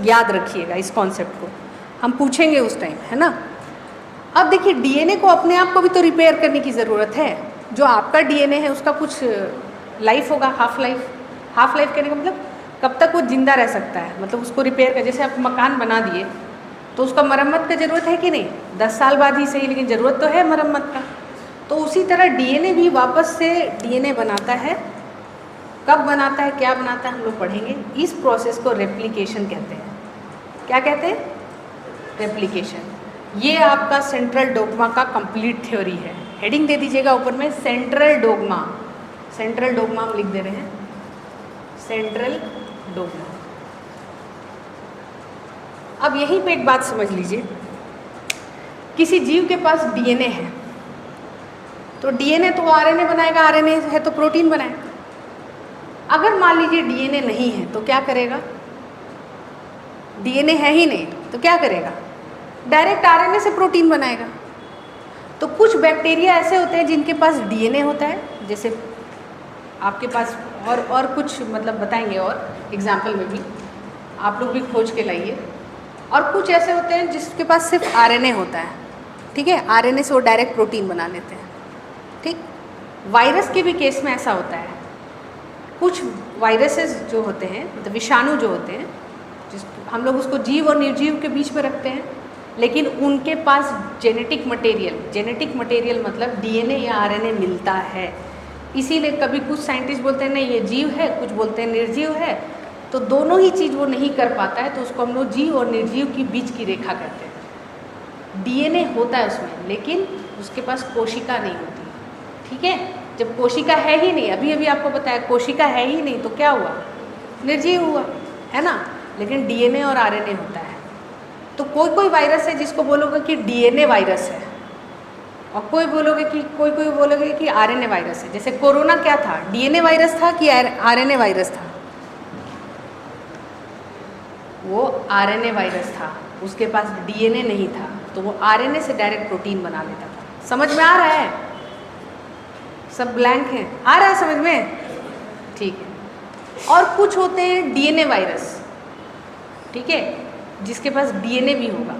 याद रखिएगा इस कॉन्सेप्ट को, हम पूछेंगे उस टाइम, है ना। अब देखिए डीएनए को अपने आप को भी तो रिपेयर करने की ज़रूरत है। जो आपका डीएनए है उसका कुछ लाइफ होगा, हाफ लाइफ। हाफ लाइफ कहने का मतलब कब तक वो जिंदा रह सकता है, मतलब उसको रिपेयर कर, जैसे आप मकान बना दिए तो उसका मरम्मत का ज़रूरत है कि नहीं, 10 साल बाद ही सही, लेकिन ज़रूरत तो है मरम्मत का। तो उसी तरह डीएनए भी वापस से डीएनए बनाता है। कब बनाता है, क्या बनाता है, हम लोग पढ़ेंगे। इस प्रोसेस को रेप्लिकेशन कहते हैं। क्या कहते हैं? रेप्लिकेशन। ये आपका सेंट्रल डोग्मा का कंप्लीट थ्योरी है। हेडिंग दे दीजिएगा ऊपर में, सेंट्रल डोग्मा। सेंट्रल डोग्मा हम लिख दे रहे हैं, सेंट्रल डोग्मा। अब यहीं पे एक बात समझ लीजिए, किसी जीव के पास डीएनए है तो डीएनए तो आरएनए बनाएगा, आरएनए है तो प्रोटीन बनाएगा। अगर मान लीजिए डीएनए नहीं है तो क्या करेगा? डीएनए है ही नहीं तो क्या करेगा? डायरेक्ट आरएनए से प्रोटीन बनाएगा। तो कुछ बैक्टीरिया ऐसे होते हैं जिनके पास डीएनए होता है, जैसे आपके पास, और कुछ मतलब बताएंगे और एग्जाम्पल में भी आप लोग भी खोज के लाइए। और कुछ ऐसे होते हैं जिसके पास सिर्फ आरएनए होता है, ठीक है, आरएनए से वो डायरेक्ट प्रोटीन बना लेते हैं, ठीक। वायरस के भी केस में ऐसा होता है। कुछ वायरसेस जो होते हैं, मतलब विषाणु जो होते हैं, जिस हम लोग उसको जीव और निर्जीव के बीच में रखते हैं, लेकिन उनके पास जेनेटिक मटेरियल मतलब डीएनए या आरएनए मिलता है। इसीलिए कभी कुछ साइंटिस्ट बोलते हैं नहीं ये जीव है, कुछ बोलते हैं निर्जीव है। तो दोनों ही चीज़ वो नहीं कर पाता है, तो उसको हम लोग जीव और निर्जीव की बीच की रेखा कहते हैं। डीएनए होता है उसमें, लेकिन उसके पास कोशिका नहीं होती, ठीक है। जब कोशिका है ही नहीं, अभी अभी आपको बताया कोशिका है ही नहीं, तो क्या हुआ? निर्जीव हुआ, है ना। लेकिन डीएनए और आरएनए होता है। तो कोई वायरस है जिसको बोलोगे कि डीएनए वायरस है, और कोई बोलोगे कि आरएनए वायरस है। जैसे कोरोना क्या था, डीएनए वायरस था कि आरएनए वायरस था? वो आरएनए वायरस था, उसके पास डीएनए नहीं था, तो वो आरएनए से डायरेक्ट प्रोटीन बना लेता था। समझ में आ रहा है? सब ब्लैंक है, आ रहा है समझ में? ठीक है। और कुछ होते हैं डीएनए वायरस, ठीक है, जिसके पास डीएनए भी होगा,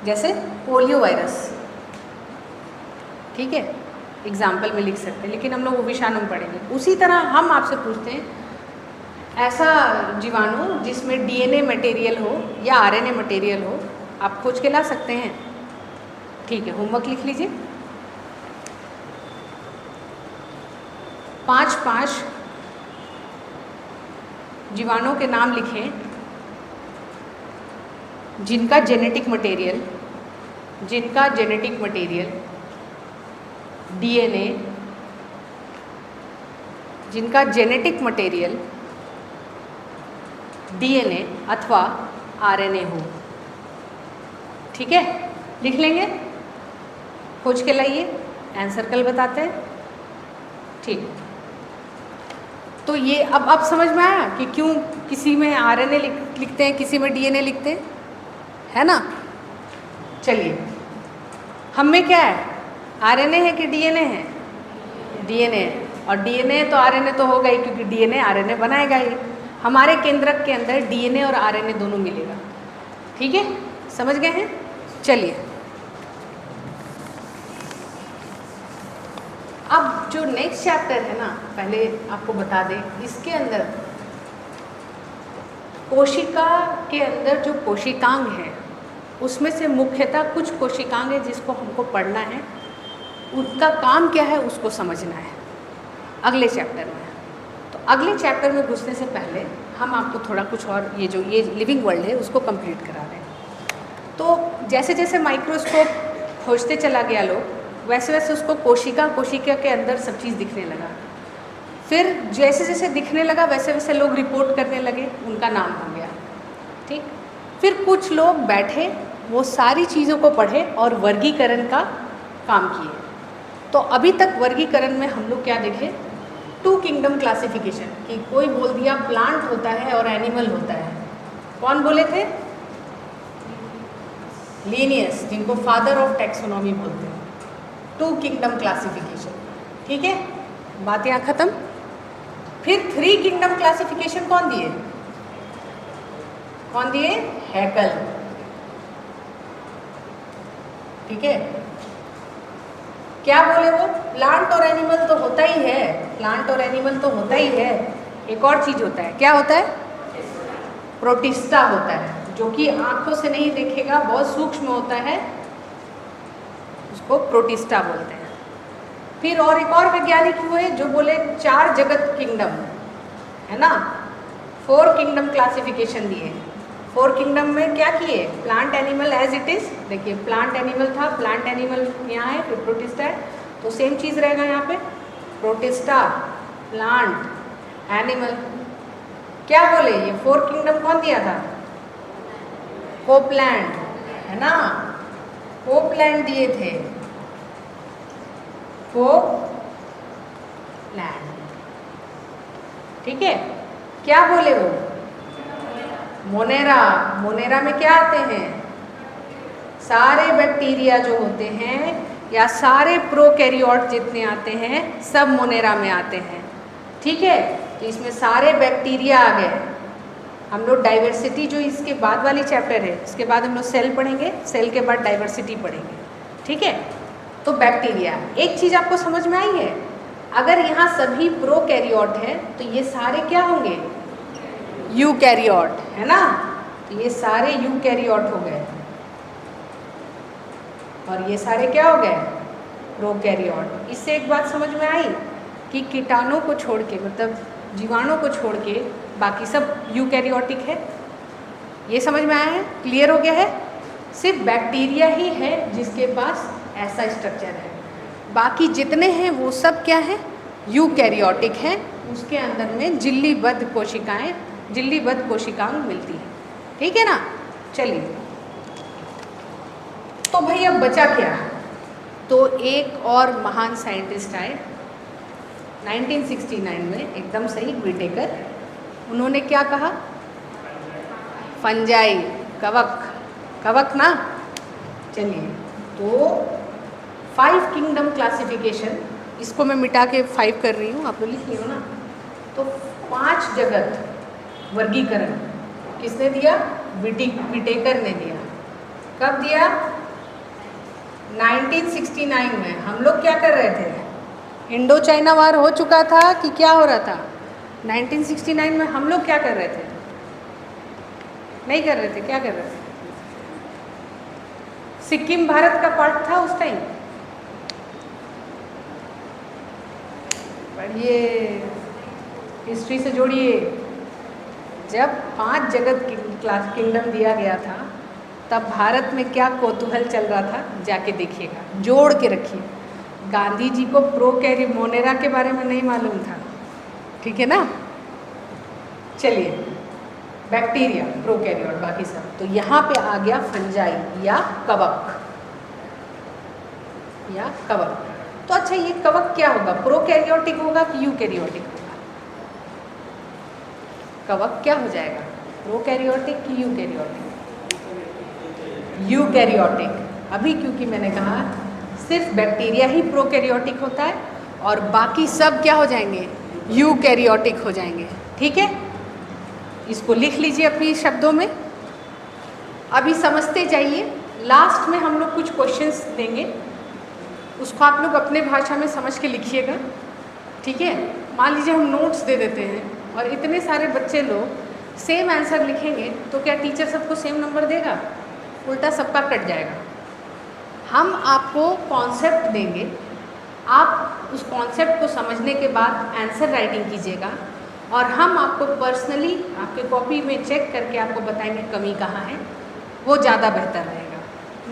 जैसे पोलियो वायरस, ठीक है, एग्जाम्पल में लिख सकते हैं, लेकिन हम लोग वो विषाणु में पढ़ेंगे। उसी तरह हम आपसे पूछते हैं ऐसा जीवाणु जिसमें डीएनए मटेरियल हो या आरएनए मटेरियल हो, आप खोज के ला सकते हैं, ठीक है। होमवर्क लिख लीजिए। 5 जीवाणुओं के नाम लिखें जिनका जेनेटिक मटेरियल डीएनए, जिनका जेनेटिक मटेरियल डीएनए अथवा आरएनए हो, ठीक है। लिख लेंगे, खोज के लाइए, आंसर कल बताते हैं, ठीक। तो ये अब समझ में आया कि क्यों किसी में आरएनए लिखते हैं, किसी में डीएनए लिखते हैं, है ना। चलिए, हम में क्या है, आरएनए है कि डीएनए है? डीएनए है, और डीएनए तो आरएनए तो होगा ही, क्योंकि डीएनए आरएनए बनाएगा ही। हमारे केंद्रक के अंदर डीएनए और आरएनए दोनों मिलेगा, ठीक है, समझ गए हैं। चलिए, अब जो नेक्स्ट चैप्टर है ना, पहले आपको बता दें, इसके अंदर कोशिका के अंदर जो कोशिकांग है, उसमें से मुख्यतः कुछ कोशिकांग है जिसको हमको पढ़ना है, उनका काम क्या है उसको समझना है अगले चैप्टर में। तो अगले चैप्टर में घुसने से पहले हम आपको थोड़ा कुछ और, ये लिविंग वर्ल्ड है उसको कंप्लीट करा दें। तो जैसे जैसे माइक्रोस्कोप खोजते चला गया लोग, वैसे वैसे उसको कोशिका के अंदर सब चीज़ दिखने लगा। फिर जैसे जैसे दिखने लगा वैसे वैसे लोग रिपोर्ट करने लगे, उनका नाम हो गया, ठीक। फिर कुछ लोग बैठे, वो सारी चीज़ों को पढ़े और वर्गीकरण का काम किए। तो अभी तक वर्गीकरण में हम लोग क्या देखे, 2 किंगडम क्लासिफिकेशन, कि कोई बोल दिया प्लांट होता है और एनिमल होता है। कौन बोले थे? लिनियस, जिनको फादर ऑफ टैक्सोनॉमी बोलते हैं। 2 किंगडम क्लासिफिकेशन, ठीक है, बात यहाँ खत्म। फिर 3 किंगडम क्लासिफिकेशन कौन दिए? कौन दिए? हैकल। ठीक है, क्या बोले वो? प्लांट और एनिमल तो होता ही है, प्लांट और एनिमल तो होता ही है, एक और चीज होता है। क्या होता है? प्रोटिस्टा होता है, जो कि आंखों से नहीं देखेगा, बहुत सूक्ष्म होता है, उसको प्रोटिस्टा बोलते हैं। फिर और एक और वैज्ञानिक हुए जो बोले 4 जगत किंगडम, है ना, 4 किंगडम क्लासिफिकेशन दिए। 4 किंगडम में क्या किए? Plant animal as it is. देखिए प्लांट एनिमल था, प्लांट एनिमल यहाँ है, फिर प्रोटिस्टा है, तो सेम चीज़ रहेगा यहाँ पे, प्रोटिस्टा, प्लांट, एनिमल। क्या बोले? ये 4 किंगडम कौन दिया था? कोपलैंड, है ना, कोपलैंड दिए थे, कोपलैंड। ठीक है, क्या बोले वो? मोनेरा। मोनेरा में क्या आते हैं? सारे बैक्टीरिया जो होते हैं या सारे प्रोकैरियोट जितने आते हैं सब मोनेरा में आते हैं। ठीक है, तो इसमें सारे बैक्टीरिया आ गए। हम लोग डाइवर्सिटी जो इसके बाद वाली चैप्टर है, इसके बाद हम लोग सेल पढ़ेंगे, सेल के बाद डाइवर्सिटी पढ़ेंगे। ठीक है, तो बैक्टीरिया, एक चीज़ आपको समझ में आई है, अगर यहाँ सभी प्रोकैरियोट है तो ये सारे क्या होंगे? यूकैरियोट, है ना, तो ये सारे यूकैरियोट हो गए और ये सारे क्या हो गए? प्रोकैरियोट। इससे एक बात समझ में आई कि कीटाणु को छोड़ के, मतलब जीवाणु को छोड़ के बाकी सब यूकैरियोटिक है। ये समझ में आया है? क्लियर हो गया है? सिर्फ बैक्टीरिया ही है जिसके पास ऐसा स्ट्रक्चर है, बाकी जितने हैं वो सब क्या है? यूकैरियोटिक हैं। उसके अंदर में झिल्लीबद्ध कोशिकाएं, झिल्लीबद्ध कोशिकाएं मिलती हैं। ठीक है ना? चलिए, तो भाई अब बचा क्या? तो एक और महान साइंटिस्ट आए 1969 में, एकदम सही, व्हिटेकर। उन्होंने क्या कहा? फंजाई, कवक, कवक ना। चलिए, तो 5 किंगडम क्लासिफिकेशन, इसको मैं मिटा के 5 कर रही हूँ, आप लोग लिख लियो ना। तो 5 जगत वर्गीकरण किसने दिया? व्हिटेकर ने दिया। कब दिया? 1969 में। हम लोग क्या कर रहे थे? इंडो चाइना वार हो चुका था कि क्या हो रहा था? 1969 में हम लोग क्या कर रहे थे? नहीं कर रहे थे, क्या कर रहे थे? सिक्किम भारत का पार्ट था उस टाइम। पढ़िए, हिस्ट्री से जोड़िए। जब 5 जगत किंगडम दिया गया था तब भारत में क्या कौतूहल चल रहा था, जाके देखिएगा, जोड़ के रखिए। गांधी जी को प्रोकैरियोट मोनेरा के बारे में नहीं मालूम था, ठीक है ना। चलिए, बैक्टीरिया, प्रोकैरियोट, बाकी सब। तो यहाँ पे आ गया फंजाई या कवक, या कवक। तो अच्छा, ये कवक क्या होगा? प्रोकैरियोटिक होगा कि यूकैरियोटिक होगा? कवक क्या हो जाएगा? प्रोकैरियोटिक कि यूकैरियोटिक? यूकैरियोटिक। अभी क्योंकि मैंने कहा सिर्फ बैक्टीरिया ही प्रोकैरियोटिक होता है और बाकी सब क्या हो जाएंगे? यूकैरियोटिक हो जाएंगे। ठीक है, इसको लिख लीजिए अपनी शब्दों में। अभी समझते जाइए, लास्ट में हम लोग कुछ क्वेश्चंस देंगे, उसको आप लोग अपने भाषा में समझ के लिखिएगा। ठीक है, मान लीजिए हम नोट्स दे देते हैं और इतने सारे बच्चे लोग सेम आंसर लिखेंगे तो क्या टीचर सबको सेम नंबर देगा? उल्टा सबका कट जाएगा। हम आपको कॉन्सेप्ट देंगे, आप उस कॉन्सेप्ट को समझने के बाद आंसर राइटिंग कीजिएगा और हम आपको पर्सनली आपके कॉपी में चेक करके आपको बताएंगे कमी कहाँ है। वो ज़्यादा बेहतर रहेगा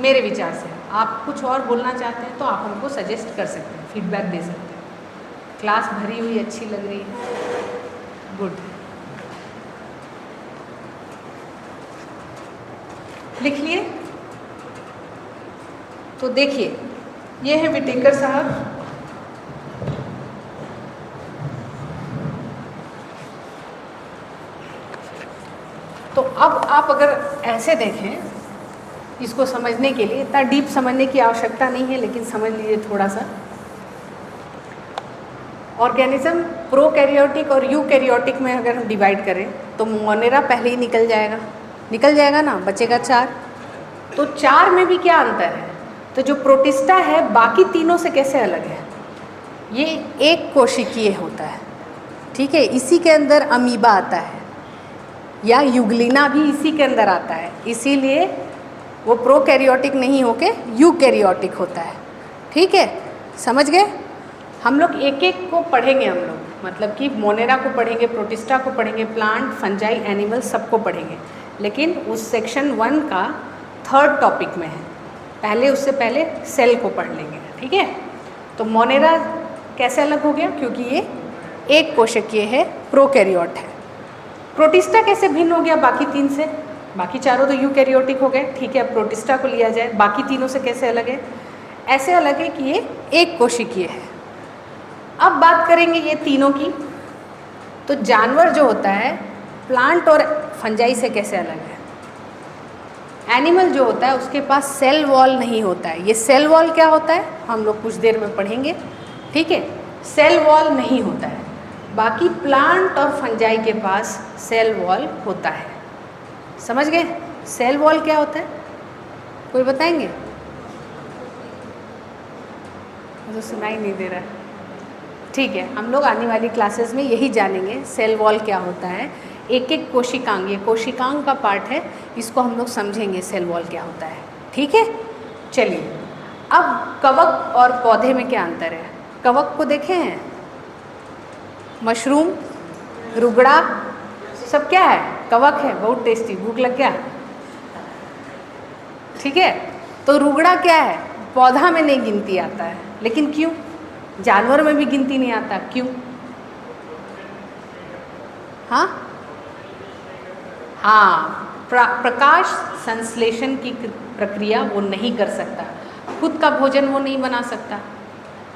मेरे विचार से। आप कुछ और बोलना चाहते हैं तो आप हमको सजेस्ट कर सकते हैं, फीडबैक दे सकते हैं। क्लास भरी हुई अच्छी लग रही है, गुड। लिख लिए? तो देखिए, ये है व्हिटेकर साहब। तो अब आप अगर ऐसे देखें, इसको समझने के लिए इतना डीप समझने की आवश्यकता नहीं है, लेकिन समझ लीजिए थोड़ा सा। ऑर्गेनिज्म प्रोकैरियोटिक और यूकैरियोटिक में अगर हम डिवाइड करें तो मोनेरा पहले ही निकल जाएगा, निकल जाएगा ना, बचेगा 4। तो 4 में भी क्या अंतर है? तो जो प्रोटिस्टा है बाकी तीनों से कैसे अलग है? ये एक कोशिकीय होता है, ठीक है। इसी के अंदर अमीबा आता है या यूग्लिना भी इसी के अंदर आता है, इसीलिए वो प्रोकैरियोटिक नहीं होके यूकैरियोटिक होता है, ठीक है। समझ गए? हम लोग एक एक को पढ़ेंगे, हम लोग मतलब कि मोनेरा को पढ़ेंगे, प्रोटिस्टा को पढ़ेंगे, प्लांट, फंजाई, एनिमल सबको पढ़ेंगे, लेकिन उस सेक्शन 1 का 3rd टॉपिक में है। पहले उससे पहले सेल को पढ़ लेंगे, ठीक है। तो मोनेरा कैसे अलग हो गया? क्योंकि ये एक कोशिकीय है, प्रोकैरियोट है। प्रोटिस्टा कैसे भिन्न हो गया बाकी 3 से? बाकी चारों तो यूकैरियोटिक हो गए, ठीक है। प्रोटिस्टा को लिया जाए, बाकी तीनों से कैसे अलग है? ऐसे अलग है कि ये एक कोशिकीय है। अब बात करेंगे ये तीनों की। तो जानवर जो होता है प्लांट और फंजाई से कैसे अलग है? एनिमल जो होता है उसके पास सेल वॉल नहीं होता है। ये सेल वॉल क्या होता है हम लोग कुछ देर में पढ़ेंगे, ठीक है। सेल वॉल नहीं होता है। बाकी प्लांट और फंजाई के पास सेल वॉल होता है। समझ गए? सेल वॉल क्या होता है? कोई बताएंगे? मुझे सुनाई नहीं दे रहा है, ठीक है। हम लोग आने वाली क्लासेस में यही जानेंगे सेल वॉल क्या होता है। एक एक कोशिकांग, ये कोशिकांग का पार्ट है, इसको हम लोग समझेंगे सेल वॉल क्या होता है, ठीक है। चलिए, अब कवक और पौधे में क्या अंतर है? कवक को देखे हैं? मशरूम, रुगड़ा, सब क्या है? कवक है। बहुत टेस्टी, भूख लग गया, ठीक है। तो रुगड़ा क्या है? पौधा में नहीं गिनती आता है, लेकिन क्यों? जानवर में भी गिनती नहीं आता, क्यों? हाँ हाँ, प्रकाश संश्लेषण की प्रक्रिया वो नहीं कर सकता, खुद का भोजन वो नहीं बना सकता।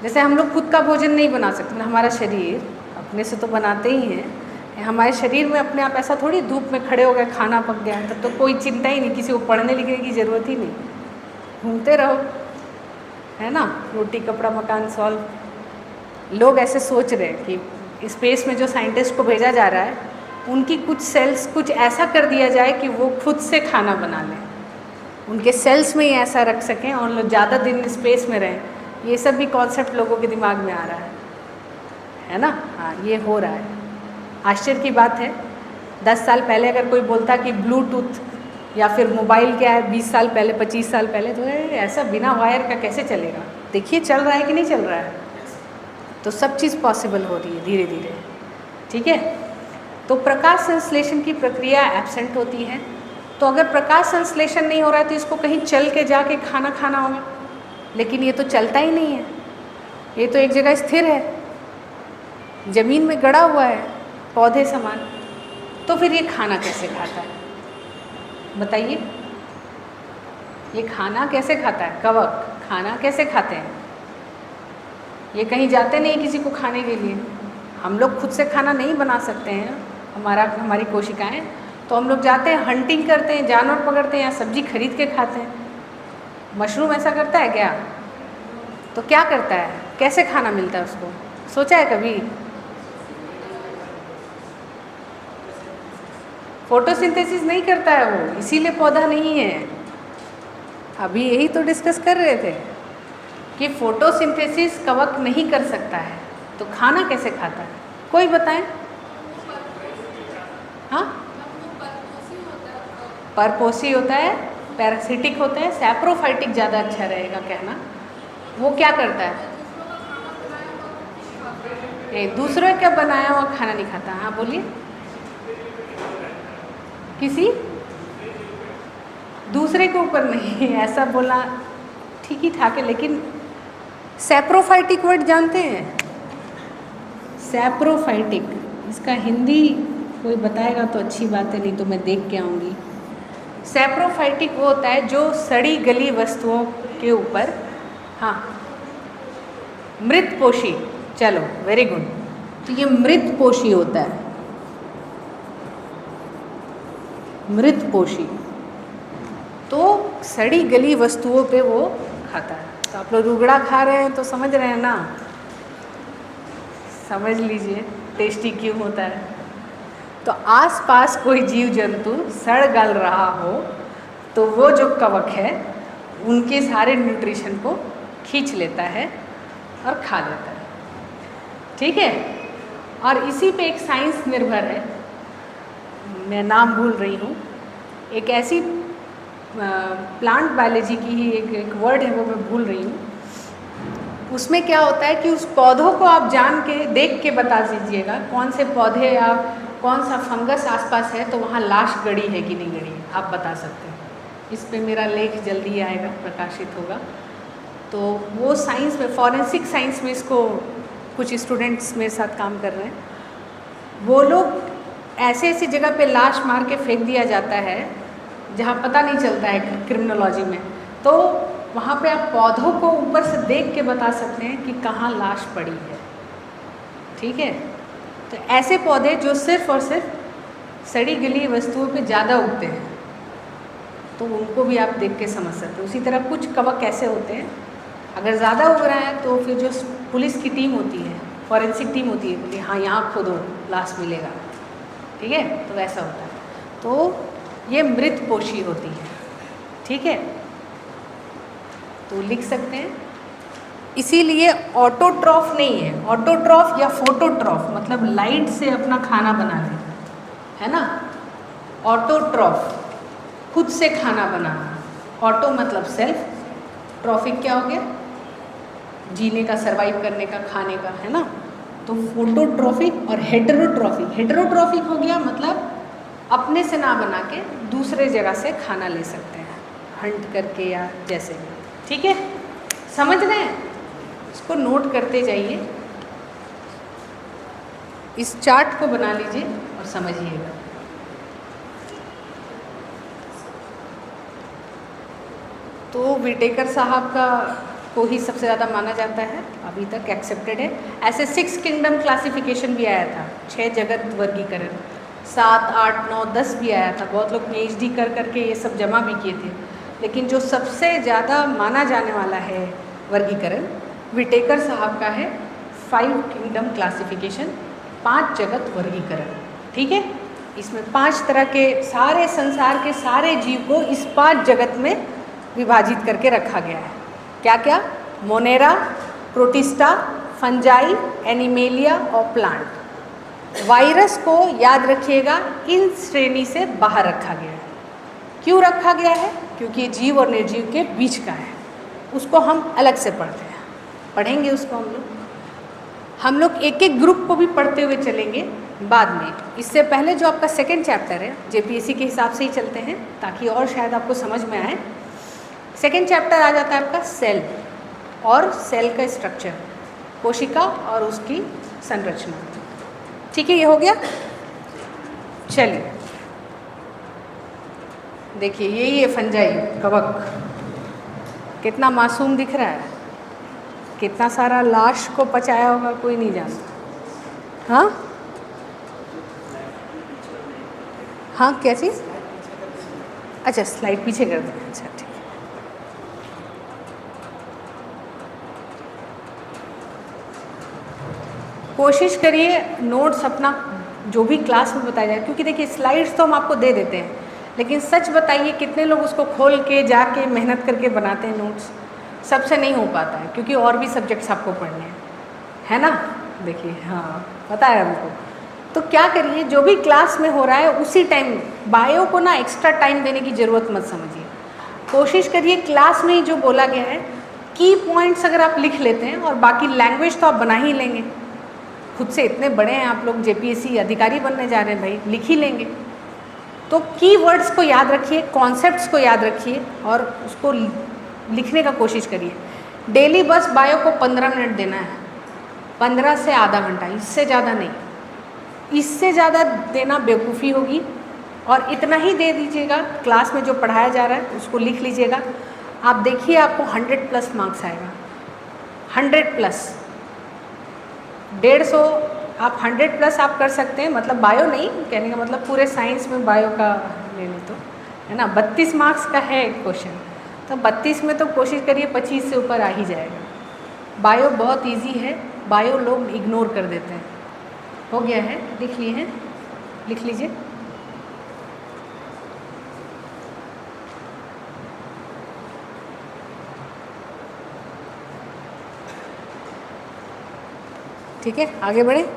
जैसे हम लोग खुद का भोजन नहीं बना सकते, हमारा शरीर अपने से तो बनाते ही हैं। हमारे शरीर में अपने आप ऐसा थोड़ी धूप में खड़े हो गए खाना पक गया तब तो कोई चिंता ही नहीं, किसी को पढ़ने लिखने की ज़रूरत ही नहीं, घूमते रहो, है ना। रोटी कपड़ा मकान सॉल्व। लोग ऐसे सोच रहे हैं कि स्पेस में जो साइंटिस्ट को भेजा जा रहा है उनकी कुछ सेल्स कुछ ऐसा कर दिया जाए कि वो खुद से खाना बना लें, उनके सेल्स में ही ऐसा रख सकें और लोग ज़्यादा दिन स्पेस में रहें। ये सब भी कॉन्सेप्ट लोगों के दिमाग में आ रहा है ना। हाँ, ये हो रहा है। आश्चर्य की बात है, 10 साल पहले अगर कोई बोलता कि ब्लूटूथ या फिर मोबाइल क्या है, 20 साल पहले 25 साल पहले, तो ऐसा बिना वायर का कैसे चलेगा? देखिए चल रहा है कि नहीं चल रहा है। तो सब चीज़ पॉसिबल हो रही है धीरे धीरे, ठीक है। तो प्रकाश संश्लेषण की प्रक्रिया एब्सेंट होती है। तो अगर प्रकाश संश्लेषण नहीं हो रहा है तो इसको कहीं चल के जाके खाना खाना होगा, लेकिन ये तो चलता ही नहीं है, ये तो एक जगह स्थिर है, ज़मीन में गड़ा हुआ है पौधे समान। तो फिर ये खाना कैसे खाता है बताइए? ये खाना कैसे खाता है? कवक खाना कैसे खाते हैं? ये कहीं जाते नहीं किसी को खाने के लिए। हम लोग खुद से खाना नहीं बना सकते हैं, हमारी कोशिकाएं, तो हम लोग जाते हैं हंटिंग करते हैं, जानवर पकड़ते हैं या सब्जी खरीद के खाते हैं। मशरूम ऐसा करता है क्या? तो क्या करता है? कैसे खाना मिलता है उसको? सोचा है कभी? फोटोसिंथेसिस नहीं करता है वो, इसीलिए पौधा नहीं है। अभी यही तो डिस्कस कर रहे थे कि फोटोसिंथेसिस कवक नहीं कर सकता है, तो खाना कैसे खाता है? कोई बताएं? हाँ, परपोसी होता है, पैरासिटिक होता है, सैप्रोफाइटिक ज़्यादा अच्छा रहेगा कहना। वो क्या करता है? दूसरे का बनाया हुआ खाना नहीं खाता। हाँ बोलिए। किसी दूसरे के ऊपर नहीं, ऐसा बोलना ठीक ही ठाक है, लेकिन सैप्रोफाइटिक वर्ड जानते हैं? सैप्रोफाइटिक, इसका हिंदी कोई बताएगा तो अच्छी बात है, नहीं तो मैं देख के आऊँगी। सैप्रोफाइटिक वो होता है जो सड़ी गली वस्तुओं के ऊपर, हाँ, मृतपोषी, चलो वेरी गुड। तो ये मृतपोषी होता है, मृतपोषी, तो सड़ी गली वस्तुओं पे वो खाता है। तो आप लोग रुगड़ा खा रहे हैं तो समझ रहे हैं ना, समझ लीजिए टेस्टी क्यों होता है। तो आसपास कोई जीव जंतु सड़ गल रहा हो तो वो जो कवक है उनके सारे न्यूट्रिशन को खींच लेता है और खा लेता है। ठीक है, और इसी पे एक साइंस निर्भर है, मैं नाम भूल रही हूँ, एक ऐसी प्लांट बायोलॉजी की ही एक वर्ड है, वो मैं भूल रही हूँ। उसमें क्या होता है कि उस पौधों को आप जान के देख के बता दीजिएगा कौन से पौधे या कौन सा फंगस आसपास है, तो वहाँ लाश गड़ी है कि नहीं गड़ी है, आप बता सकते हैं। इस पे मेरा लेख जल्दी आएगा, प्रकाशित होगा। तो वो साइंस में, फॉरेंसिक साइंस में इसको कुछ स्टूडेंट्स मेरे साथ काम कर रहे हैं। वो लोग ऐसे ऐसी जगह पे लाश मार के फेंक दिया जाता है जहाँ पता नहीं चलता है क्रिमिनोलॉजी में, तो वहाँ पे आप पौधों को ऊपर से देख के बता सकते हैं कि कहाँ लाश पड़ी है। ठीक है, तो ऐसे पौधे जो सिर्फ और सिर्फ सड़ी गली वस्तुओं पे ज़्यादा उगते हैं, तो उनको भी आप देख के समझ सकते हो। उसी तरह कुछ कवक ऐसे होते हैं, अगर ज़्यादा उग रहा है तो फिर जो पुलिस की टीम होती है, फॉरेंसिक टीम होती है, बोली हाँ यहाँ खोदो लाश मिलेगा। ठीक है, तो वैसा होता है। तो ये मृत पोशी होती है। ठीक है, तो लिख सकते हैं। इसीलिए ऑटोट्रॉफ नहीं है, ऑटोट्रॉफ या फोटोट्रॉफ मतलब लाइट से अपना खाना बनाना, है ना। ऑटोट्रॉफ खुद से खाना बनाना, ऑटो मतलब सेल्फ, ट्रॉफिक क्या हो गया, जीने का, सरवाइव करने का, खाने का, है ना। तो फोटोट्रॉफिक और हेटेरोट्रॉफिक, हेटेरोट्रॉफिक हो गया मतलब अपने से ना बना के दूसरे जगह से खाना ले सकते हैं, हंट करके या जैसे भी। ठीक है, समझ रहे हैं, इसको नोट करते जाइए, इस चार्ट को बना लीजिए और समझिएगा। तो विटेकर साहब का को ही सबसे ज़्यादा माना जाता है, अभी तक एक्सेप्टेड है। ऐसे 6 किंगडम क्लासिफिकेशन भी आया था, 6 जगत वर्गीकरण, 7, 8, 9, 10 भी आया था। बहुत लोग PhD कर करके ये सब जमा भी किए थे, लेकिन जो सबसे ज़्यादा माना जाने वाला है वर्गीकरण विटेकर साहब का है, 5 किंगडम क्लासिफिकेशन, 5 जगत वर्गीकरण। ठीक है, इसमें 5 तरह के सारे संसार के सारे जीव को इस 5 जगत में विभाजित करके रखा गया है। क्या क्या? मोनेरा, प्रोटिस्टा, फंजाई, एनिमेलिया और प्लांट। वायरस को याद रखिएगा इन श्रेणी से बाहर रखा गया है। क्यों रखा गया है? क्योंकि ये जीव और निर्जीव के बीच का है, उसको हम अलग से पढ़ते हैं, पढ़ेंगे उसको हम लोग एक एक ग्रुप को भी पढ़ते हुए चलेंगे बाद में। इससे पहले जो आपका सेकेंड चैप्टर है, JPSC के हिसाब से ही चलते हैं ताकि और शायद आपको समझ में आए। सेकेंड चैप्टर आ जाता है आपका सेल और सेल का स्ट्रक्चर, कोशिका और उसकी संरचना। ठीक है, ये हो गया। चलिए देखिए, यही है फंजाई, कवक। कितना मासूम दिख रहा है, कितना सारा लाश को पचाया होगा कोई नहीं जानता। हाँ हाँ, क्या चीज़? अच्छा, स्लाइड पीछे कर दें। अच्छा ठीक है। कोशिश करिए नोट्स अपना जो भी क्लास में बताया जाए, क्योंकि देखिए स्लाइड्स तो हम आपको दे देते हैं, लेकिन सच बताइए कितने लोग उसको खोल के जाके मेहनत करके बनाते हैं नोट्स? सबसे नहीं हो पाता है, क्योंकि और भी सब्जेक्ट्स आपको पढ़ने हैं, है ना। देखिए हाँ, पता है हमको। तो क्या करिए, जो भी क्लास में हो रहा है उसी टाइम, बायो को ना एक्स्ट्रा टाइम देने की ज़रूरत मत समझिए। कोशिश करिए क्लास में ही जो बोला गया है की पॉइंट्स अगर आप लिख लेते हैं, और बाकी लैंग्वेज तो आप बना ही लेंगे, खुद से इतने बड़े हैं आप लोग, JPSC अधिकारी बनने जा रहे हैं भाई, लिख ही लेंगे। तो की वर्ड्स को याद रखिए, कॉन्सेप्ट्स को याद रखिए और उसको लिखने का कोशिश करिए। डेली बस बायो को 15 मिनट देना है, 15 से आधा घंटा, इससे ज़्यादा नहीं। इससे ज़्यादा देना बेवकूफ़ी होगी, और इतना ही दे दीजिएगा। क्लास में जो पढ़ाया जा रहा है उसको लिख लीजिएगा। आप देखिए आपको 100+ मार्क्स आएगा, 100+। 150 आप 100+ आप कर सकते हैं, मतलब बायो नहीं कहने का मतलब, पूरे साइंस में बायो का ले लें तो, है ना। 32 मार्क्स का है क्वेश्चन, तो 32 में तो कोशिश करिए 25 से ऊपर आ ही जाएगा। बायो बहुत इजी है, बायो लोग इग्नोर कर देते हैं। हो गया है, लिख लिए हैं। लिख लीजिए। ठीक है, आगे बढ़े,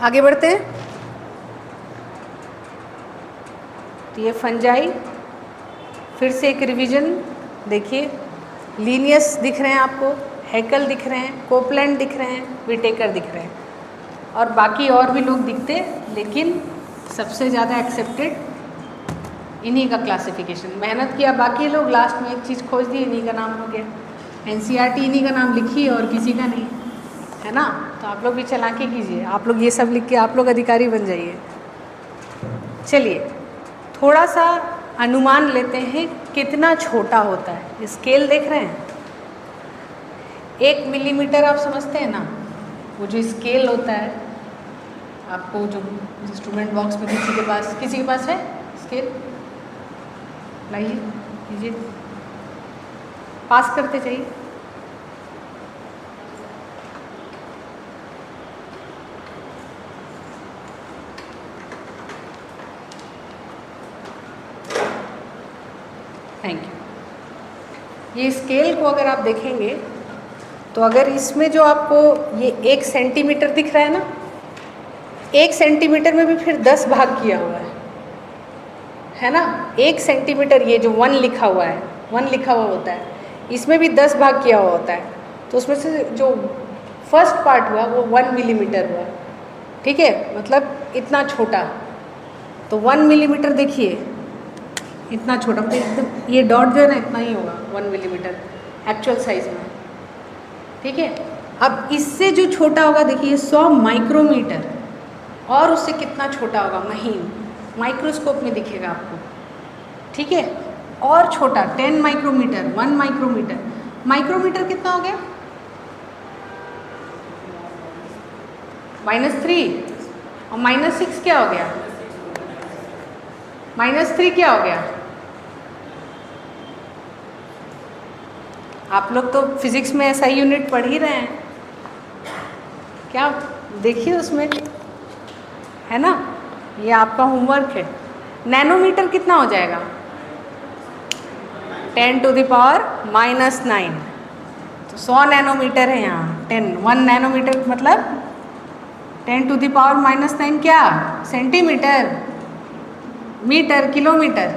आगे बढ़ते हैं। तो ये फंजाई, फिर से एक रिवीजन देखिए, लीनियस दिख रहे हैं आपको, हैकल दिख रहे हैं, कोपलैंड दिख रहे हैं, विटेकर दिख रहे हैं, और बाकी और भी लोग दिखते, लेकिन सबसे ज़्यादा एक्सेप्टेड इन्हीं का क्लासिफिकेशन। मेहनत किया बाकी लोग, लास्ट में एक चीज़ खोज दी, इन्हीं का नाम हो गया। एनसीईआरटी इन्हीं का नाम लिखिए और किसी का नहीं, है ना। तो आप लोग भी चालाकी कीजिए, आप लोग ये सब लिख के आप लोग अधिकारी बन जाइए। चलिए थोड़ा सा अनुमान लेते हैं कितना छोटा होता है। स्केल देख रहे हैं, 1 मिलीमीटर आप समझते हैं ना, वो जो स्केल होता है, आपको जो इंस्ट्रूमेंट बॉक्स में किसी के पास है स्केल, लाइए लीजिए, पास करते जाइए। Thank you. ये स्केल को अगर आप देखेंगे तो अगर इसमें जो आपको ये 1 सेंटीमीटर दिख रहा है ना, 1 सेंटीमीटर में भी फिर 10 भाग किया हुआ है ना। 1 सेंटीमीटर, ये जो 1 लिखा हुआ है, 1 लिखा हुआ होता है, इसमें भी 10 भाग किया हुआ होता है। तो उसमें से जो फर्स्ट पार्ट हुआ वो 1 मिलीमीटर हुआ, ठीक है, मतलब इतना छोटा। तो 1 मिलीमीटर देखिए, इतना छोटा, मतलब एकदम ये डॉट जो है ना इतना ही होगा 1 मिलीमीटर एक्चुअल साइज में, ठीक है। अब इससे जो छोटा होगा देखिए 100 माइक्रोमीटर, और उससे कितना छोटा होगा, महीन, माइक्रोस्कोप में दिखेगा आपको, ठीक है। और छोटा 10 माइक्रोमीटर, 1 माइक्रोमीटर, माइक्रोमीटर कितना हो गया, -3, और -6 क्या हो गया, -3 क्या हो गया। आप लोग तो फिजिक्स में ऐसा यूनिट पढ़ ही रहे हैं, क्या देखिए उसमें, है ना, ये आपका होमवर्क है। नैनोमीटर कितना हो जाएगा, 10 टू द पावर -9, तो 100 नैनोमीटर है यहाँ। 1 नैनोमीटर मतलब 10 टू द पावर -9 क्या, सेंटीमीटर, मीटर, किलोमीटर।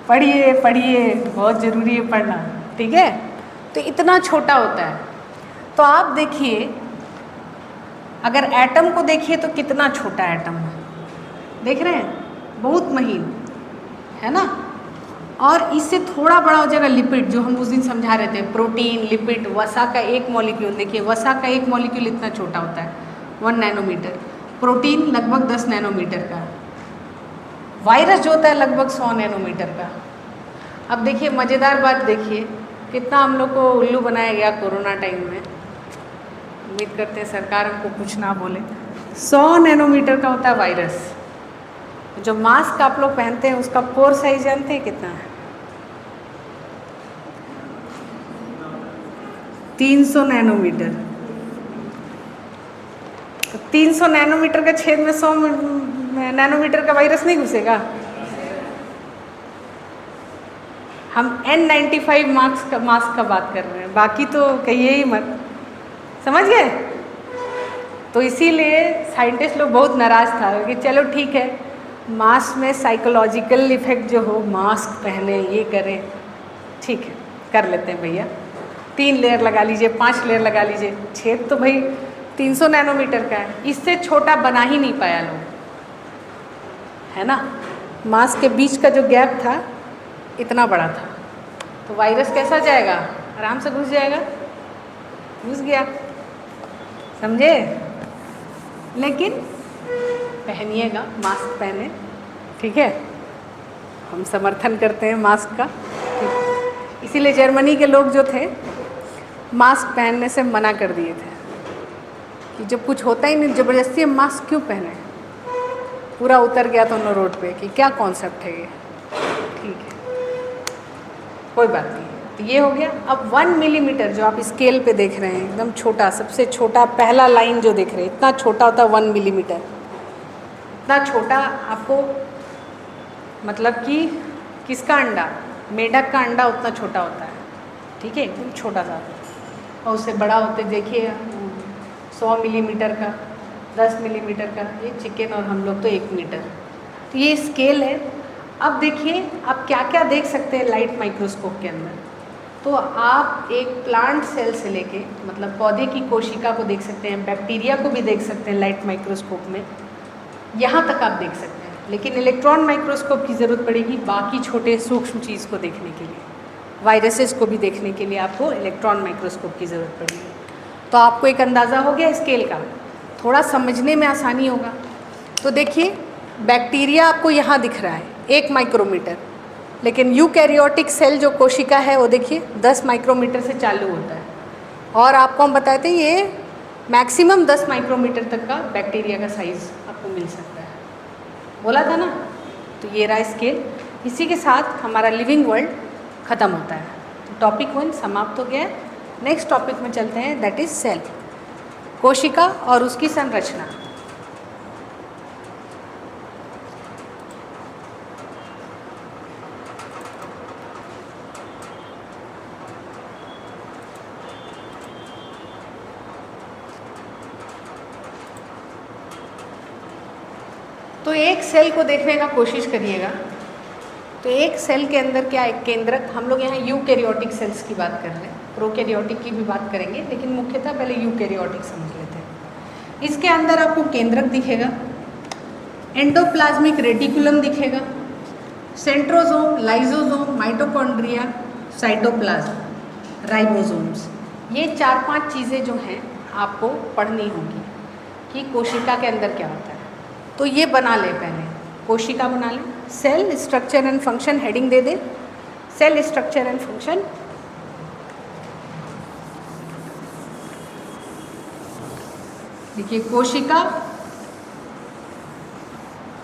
पढ़िए पढ़िए, बहुत ज़रूरी है पढ़ना, ठीक है। तो इतना छोटा होता है। तो आप देखिए, अगर एटम को देखिए तो कितना छोटा एटम है, देख रहे हैं, बहुत महीन, है ना। और इससे थोड़ा बड़ा हो जाएगा लिपिड, जो हम उस दिन समझा रहे थे, प्रोटीन, लिपिड, वसा का एक मॉलिक्यूल, देखिए वसा का एक मॉलिक्यूल इतना छोटा होता है, 1 नैनोमीटर। प्रोटीन लगभग 10 नैनोमीटर का, वायरस जो होता है लगभग 100 नैनोमीटर का। अब देखिए मज़ेदार बात, देखिए कितना हम लोग को उल्लू बनाया गया कोरोना टाइम में। उम्मीद करते हैं सरकार हमको कुछ ना बोले। 100 नैनोमीटर का होता है वायरस। जो मास्क आप लोग पहनते हैं उसका पोर साइज जानते हैं कितना है, 300 नैनोमीटर। तो 300 नैनोमीटर का छेद में 100 नैनोमीटर का वायरस नहीं घुसेगा। हम N95 मास्क का बात कर रहे हैं, बाकी तो कहिए ही मत, समझ गए। तो इसीलिए साइंटिस्ट लोग बहुत नाराज़ था कि चलो ठीक है, मास्क में साइकोलॉजिकल इफेक्ट जो हो, मास्क पहने, ये करें, ठीक है कर लेते हैं भैया, 3 लेयर लगा लीजिए, 5 लेयर लगा लीजिए, छेद तो भाई 300 नैनोमीटर का है, इससे छोटा बना ही नहीं पाया लोग, है ना। मास्क के बीच का जो गैप था इतना बड़ा था, तो वायरस कैसा जाएगा, आराम से घुस जाएगा, घुस गया, समझे। लेकिन पहनिएगा, मास्क पहने, ठीक है, हम समर्थन करते हैं मास्क का। इसीलिए जर्मनी के लोग जो थे मास्क पहनने से मना कर दिए थे कि जब कुछ होता ही नहीं, ज़बरदस्ती हम मास्क क्यों पहने। पूरा उतर गया था उन्होंने रोड पे कि क्या कॉन्सेप्ट है ये, ठीक है कोई बात नहीं, ये हो गया। अब 1 मिलीमीटर जो आप स्केल पे देख रहे हैं, एकदम छोटा, सबसे छोटा पहला लाइन जो देख रहे हैं, इतना छोटा होता है 1 मिलीमीटर। इतना छोटा आपको, मतलब कि किसका अंडा, मेढक का अंडा उतना छोटा होता है, ठीक है, एकदम छोटा सा। और उससे बड़ा होते देखिए 100 मिलीमीटर का, 10 मिलीमीटर का, ये चिकन, और हम लोग तो 1 मीटर। तो ये स्केल है। अब देखिए आप क्या क्या देख सकते हैं लाइट माइक्रोस्कोप के अंदर। तो आप एक प्लांट सेल से लेके, मतलब पौधे की कोशिका को देख सकते हैं, बैक्टीरिया को भी देख सकते हैं लाइट माइक्रोस्कोप में, यहाँ तक आप देख सकते हैं। लेकिन इलेक्ट्रॉन माइक्रोस्कोप की ज़रूरत पड़ेगी बाकी छोटे सूक्ष्म चीज़ को देखने के लिए, वायरसेस को भी देखने के लिए आपको इलेक्ट्रॉन माइक्रोस्कोप की ज़रूरत पड़ेगी। तो आपको एक अंदाज़ा हो गया स्केल का, थोड़ा समझने में आसानी होगा। तो देखिए बैक्टीरिया आपको यहाँ दिख रहा है 1 माइक्रोमीटर, लेकिन यूकैरियोटिक सेल जो कोशिका है वो देखिए 10 माइक्रोमीटर से चालू होता है। और आपको हम बताए थे ये मैक्सिमम 10 माइक्रोमीटर तक का बैक्टीरिया का साइज़ आपको मिल सकता है, बोला था ना। तो ये रहा स्केल। इसी के साथ हमारा लिविंग वर्ल्ड ख़त्म होता है। तो टॉपिक 1 समाप्त हो गया है। नेक्स्ट टॉपिक में चलते हैं, दैट इज़ सेल, कोशिका और उसकी संरचना। तो एक सेल को देखने का कोशिश करिएगा। तो एक सेल के अंदर क्या, एक केंद्रक, हम लोग यहाँ यूकैरियोटिक सेल्स की बात कर रहे हैं, प्रोकैरियोटिक की भी बात करेंगे, लेकिन मुख्यतः पहले यूकैरियोटिक समझ लेते हैं। इसके अंदर आपको केंद्रक दिखेगा, एंडोप्लाज्मिक रेटिकुलम दिखेगा, centrosome, lysosome, mitochondria, cytoplasm, ribosomes. ये 4-5 चीज़ें जो हैं आपको पढ़नी होगी कि कोशिका के अंदर क्या होता है। तो ये बना ले, पहले कोशिका बना ले। Cell structure and function heading दे दे, सेल स्ट्रक्चर एंड फंक्शन। देखिए कोशिका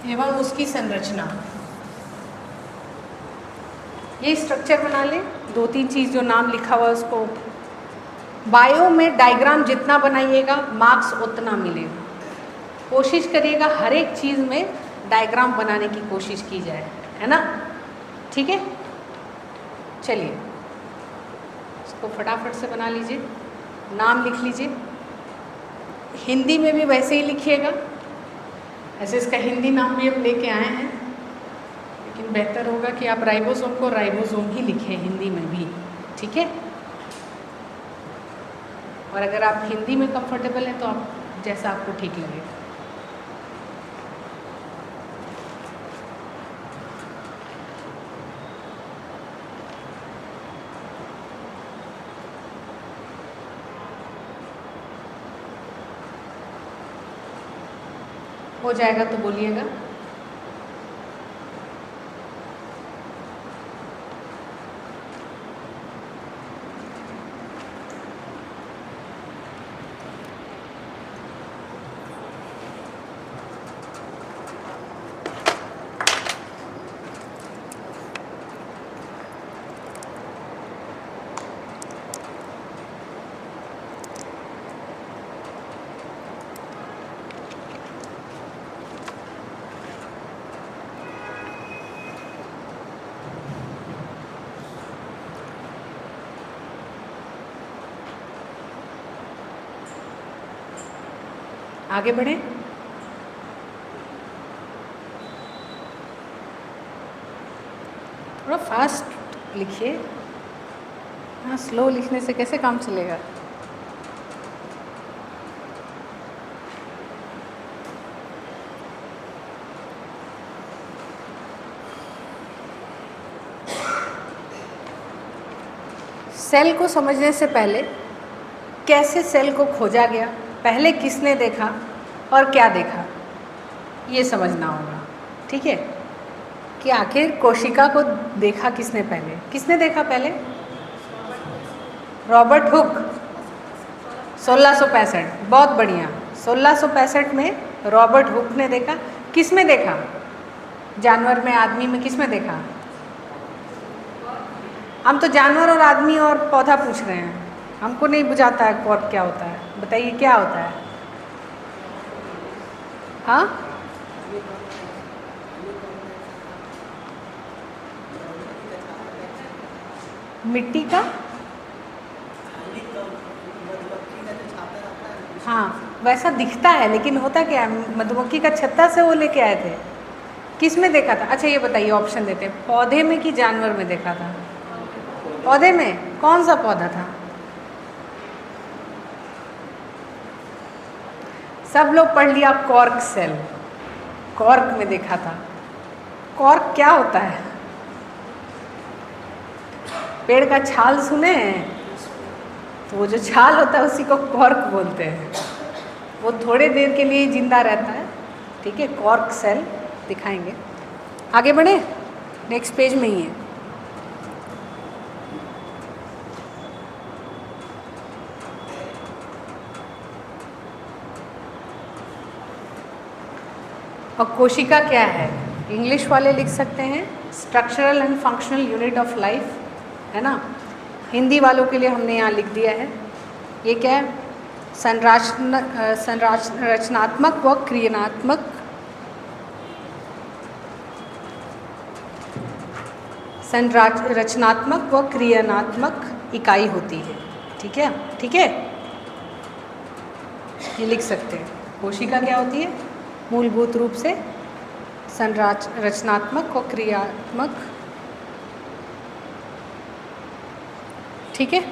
एवं उसकी संरचना, ये स्ट्रक्चर बना ले। 2-3 चीज़ जो नाम लिखा हुआ है उसको, बायो में डायग्राम जितना बनाइएगा मार्क्स उतना मिलेगा। कोशिश करिएगा हर एक चीज़ में डायग्राम बनाने की कोशिश की जाए, है ना, ठीक है। चलिए इसको फटाफट से बना लीजिए, नाम लिख लीजिए। हिंदी में भी वैसे ही लिखिएगा, ऐसे इसका हिंदी नाम भी हम लेके आए हैं, लेकिन बेहतर होगा कि आप राइबोसोम को राइबोसोम ही लिखें हिंदी में भी, ठीक है। और अगर आप हिंदी में कंफर्टेबल हैं तो आप जैसा आपको ठीक लगे। हो जाएगा तो बोलिएगा। आगे बढ़ें। थोड़ा फास्ट लिखिए, हाँ स्लो लिखने से कैसे काम चलेगा। सेल को समझने से पहले कैसे सेल को खोजा गया, पहले किसने देखा और क्या देखा, ये समझना होगा, ठीक है। कि आखिर कोशिका को देखा किसने पहले, किसने देखा पहले? रॉबर्ट हुक, 1665, बहुत बढ़िया। 1665 में रॉबर्ट हुक ने देखा। किस में देखा? जानवर में, आदमी में, किस में देखा? हम तो जानवर और आदमी और पौधा पूछ रहे हैं, हमको नहीं बुझाता है कॉर्क क्या होता है। बताइए क्या होता है? हाँ, मिट्टी का, हाँ वैसा दिखता है, लेकिन होता क्या है, मधुमक्खी का छत्ता से वो लेके आए थे। किस में देखा था? अच्छा ये बताइए, ऑप्शन देते हैं, पौधे में कि जानवर में देखा था? पौधे में। कौन सा पौधा था? सब लोग पढ़ लिया कॉर्क सेल, कॉर्क में देखा था। कॉर्क क्या होता है? पेड़ का छाल सुने हैं? तो वो जो छाल होता है उसी को कॉर्क बोलते हैं। वो थोड़े देर के लिए जिंदा रहता है, ठीक है। कॉर्क सेल दिखाएंगे। आगे बढ़े, नेक्स्ट पेज में ही है। और कोशिका क्या है? इंग्लिश वाले लिख सकते हैं structural and functional unit of life, है ना। हिंदी वालों के लिए हमने यहाँ लिख दिया है। ये क्या है? संरचनात्मक व क्रियात्मक संरचनात्मक व क्रियात्मक इकाई होती है, ठीक है, ठीक है। ये लिख सकते हैं। कोशिका क्या होती है? मूलभूत रूप से संरचनात्मक और क्रियात्मक, ठीक है।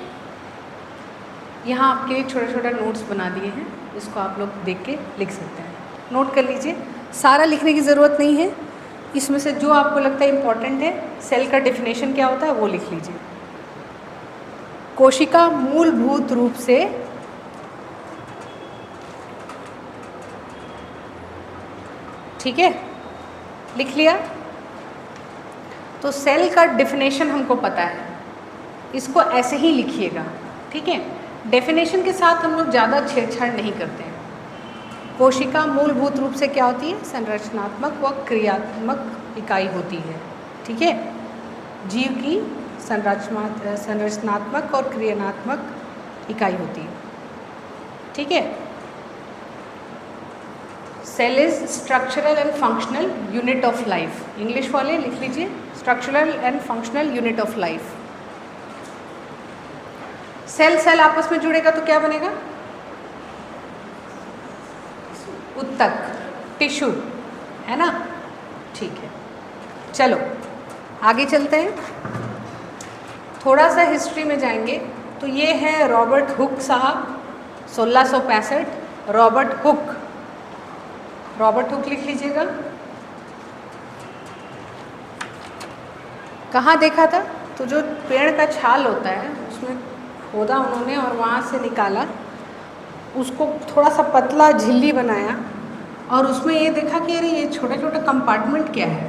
यहाँ आपके लिए छोटा छोटा नोट्स बना दिए हैं, इसको आप लोग देख के लिख सकते हैं। नोट कर लीजिए, सारा लिखने की ज़रूरत नहीं है, इसमें से जो आपको लगता है इम्पॉर्टेंट है, सेल का डेफिनेशन क्या होता है वो लिख लीजिए। कोशिका मूलभूत रूप से ठीक है, लिख लिया। तो सेल का डेफिनेशन हमको पता है, इसको ऐसे ही लिखिएगा, ठीक है। डेफिनेशन के साथ हम लोग ज़्यादा छेड़छाड़ नहीं करते हैं। कोशिका मूलभूत रूप से क्या होती है? संरचनात्मक व क्रियात्मक इकाई होती है, ठीक है। जीव की संरचनात्मक और क्रियात्मक इकाई होती है, ठीक है। Cell is structural and functional unit of life. English वाले लिख लीजिए structural and functional unit of life. Cell cell आपस में जुड़ेगा तो क्या बनेगा? उत्तक, टिश्यू, है ना, ठीक है। चलो आगे चलते हैं, थोड़ा सा हिस्ट्री में जाएंगे। तो ये है रॉबर्ट हुक साहब, 1665। रॉबर्ट हुक, रॉबर्ट हुक लिख लीजिएगा। कहाँ देखा था? तो जो पेड़ का छाल होता है उसमें खोदा उन्होंने और वहाँ से निकाला, उसको थोड़ा सा पतला झिल्ली बनाया और उसमें ये देखा कि अरे ये छोटा छोटा कंपार्टमेंट क्या है,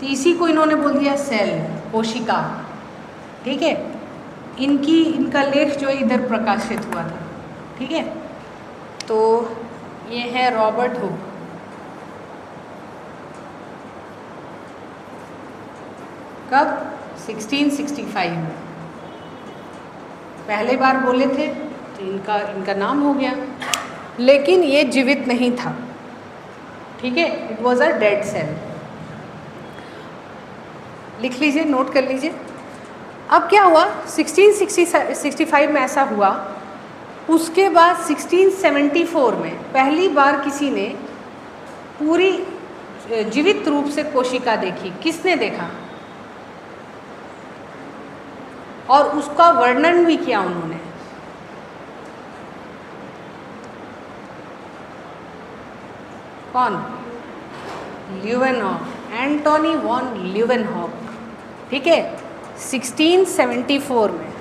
तो इसी को इन्होंने बोल दिया सेल, कोशिका, ठीक है। इनका लेख जो इधर प्रकाशित हुआ था, ठीक है। तो ये है रॉबर्ट हुक। कब? 1665 में पहले बार बोले थे तो इनका नाम हो गया, लेकिन ये जीवित नहीं था, ठीक है। It was a dead cell. लिख लीजिए, नोट कर लीजिए। अब क्या हुआ? 1665 में ऐसा हुआ। उसके बाद 1674 में पहली बार किसी ने पूरी जीवित रूप से कोशिका देखी। किसने देखा? और उसका वर्णन भी किया उन्होंने। कौन? ल्यूवेनहॉक, एंटोनी वॉन ल्यूवेनहॉक, ठीक है, 1674 में।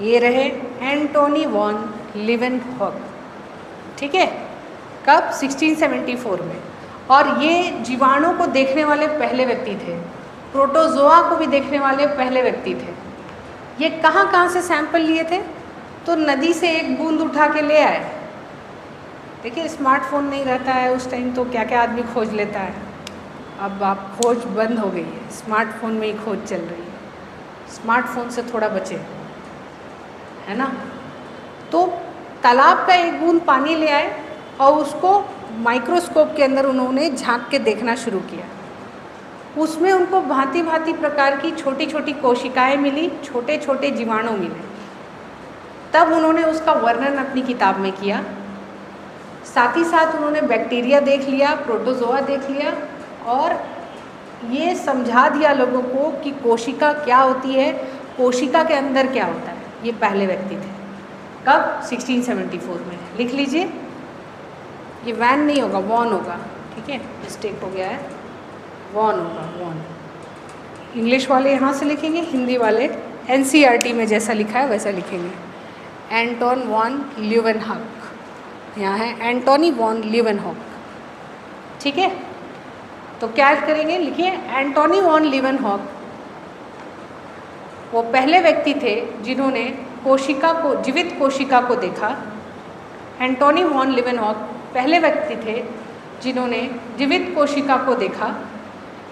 ये रहे एंटोनी वॉन ल्यूवेनहॉक, ठीक है। कब? 1674 में। और ये जीवाणु को देखने वाले पहले व्यक्ति थे, प्रोटोजोआ को भी देखने वाले पहले व्यक्ति थे। ये कहाँ कहाँ से सैंपल लिए थे? तो नदी से एक बूंद उठा के ले आए। देखिए स्मार्टफोन नहीं रहता है उस टाइम, तो क्या क्या आदमी खोज लेता है। अब आप खोज बंद हो गई है, स्मार्टफोन में ही खोज चल रही है। स्मार्टफोन से थोड़ा बचे, है ना। तो तालाब का एक बूंद पानी ले आए और उसको माइक्रोस्कोप के अंदर उन्होंने झांक के देखना शुरू किया। उसमें उनको भांति भांति प्रकार की छोटी छोटी कोशिकाएं मिली, छोटे छोटे जीवाणु मिले। तब उन्होंने उसका वर्णन अपनी किताब में किया। साथ ही साथ उन्होंने बैक्टीरिया देख लिया, प्रोटोजोआ देख लिया और ये समझा दिया लोगों को कि कोशिका क्या होती है, कोशिका के अंदर क्या होता है। ये पहले व्यक्ति थे। कब? 1674 में। लिख लीजिए, ये वैन नहीं होगा, वॉन होगा, ठीक है, मिस्टेक हो गया है, वॉन होगा, वॉन। इंग्लिश वाले यहाँ से लिखेंगे, हिंदी वाले NCERT में जैसा लिखा है वैसा लिखेंगे। एंटोन वॉन ल्यूवेनहॉक, यहाँ है एंटोनी वॉन ल्यूवेनहॉक, ठीक है। तो क्या करेंगे, लिखिए एंटोनी वॉन ल्यूवेनहॉक वो पहले व्यक्ति थे जिन्होंने कोशिका को, जीवित कोशिका को देखा। एंटोनी वॉन ल्यूवेनहॉक पहले व्यक्ति थे जिन्होंने जीवित कोशिका को देखा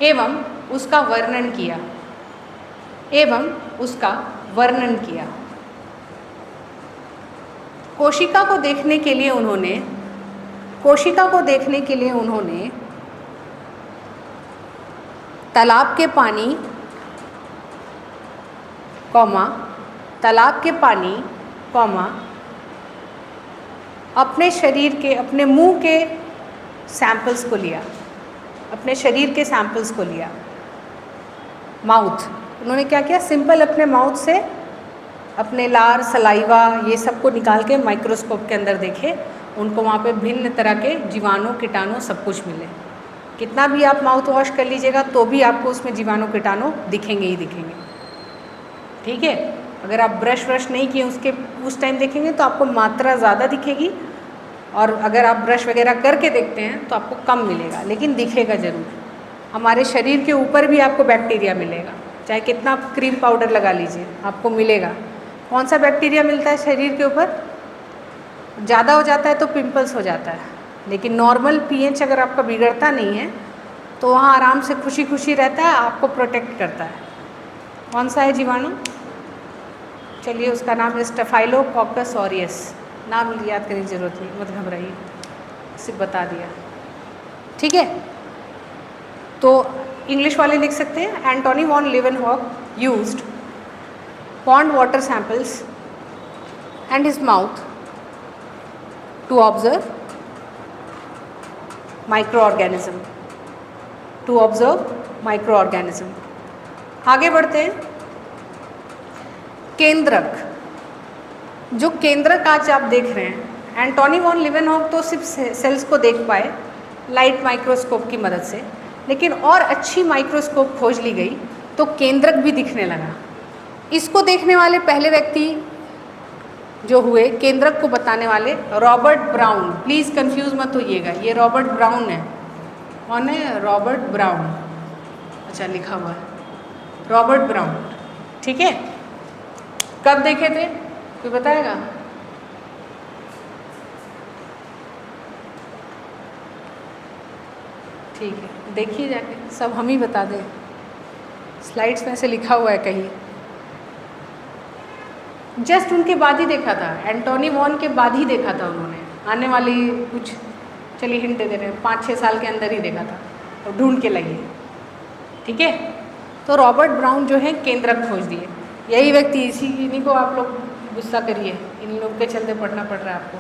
एवं उसका वर्णन किया, एवं उसका वर्णन किया। कोशिका को देखने के लिए उन्होंने तालाब के पानी, अपने शरीर के, अपने मुंह के सैंपल्स को लिया, अपने शरीर के सैंपल्स को लिया। माउथ, उन्होंने क्या किया, सिंपल अपने माउथ से अपने लार, सलाइवा ये सब को निकाल के माइक्रोस्कोप के अंदर देखे। उनको वहाँ पे भिन्न तरह के जीवाणु, कीटाणु सब कुछ मिले। कितना भी आप माउथ वॉश कर लीजिएगा तो भी आपको उसमें जीवाणु, कीटाणु दिखेंगे ही दिखेंगे, ठीक है। अगर आप ब्रश नहीं किए उस टाइम देखेंगे तो आपको मात्रा ज़्यादा दिखेगी, और अगर आप ब्रश वगैरह करके देखते हैं तो आपको कम मिलेगा, लेकिन दिखेगा ज़रूर। हमारे शरीर के ऊपर भी आपको बैक्टीरिया मिलेगा, चाहे कितना क्रीम पाउडर लगा लीजिए आपको मिलेगा। कौन सा बैक्टीरिया मिलता है शरीर के ऊपर? ज़्यादा हो जाता है तो पिंपल्स हो जाता है, लेकिन नॉर्मल pH अगर आपका बिगड़ता नहीं है तो वहाँ आराम से खुशी खुशी रहता है, आपको प्रोटेक्ट करता है। कौन सा है जीवाणु? चलिए उसका नाम है स्टेफाइलोकोकस ऑरियस। नाम याद करने की ज़रूरत नहीं, मत घबराइए, सिर्फ बता दिया, ठीक है। तो इंग्लिश वाले लिख सकते हैं Antony von Leeuwenhoek used pond water samples and his mouth to observe microorganism। आगे बढ़ते हैं। केंद्रक, जो केंद्रक आज आप देख रहे हैं, एंटोनी वॉन ल्यूवेनहॉक तो सिर्फ सेल्स को देख पाए लाइट माइक्रोस्कोप की मदद से, लेकिन और अच्छी माइक्रोस्कोप खोज ली गई तो केंद्रक भी दिखने लगा। इसको देखने वाले पहले व्यक्ति जो हुए, केंद्रक को बताने वाले, रॉबर्ट ब्राउन। प्लीज़ कंफ्यूज मत होइएगा, ये रॉबर्ट ब्राउन है। कौन है? Robert brown. अच्छा लिखा हुआ है रॉबर्ट ब्राउन, ठीक है। कब देखे थे कोई बताएगा? ठीक है, देखिए जाके, सब हम ही बता दें। स्लाइड्स में से लिखा हुआ है कहीं। जस्ट उनके बाद ही देखा था, एंटोनी वॉन के बाद ही देखा था उन्होंने। आने वाली कुछ, चलिए हिंट दे रहे हैं, 5-6 साल के अंदर ही देखा था और ढूंढ के लगी, ठीक है। तो रॉबर्ट ब्राउन जो है केंद्रक खोज दिए। यही व्यक्ति, इन्हीं को आप लोग गुस्सा करिए, इन लोग के चलते पढ़ना पड़ रहा है आपको,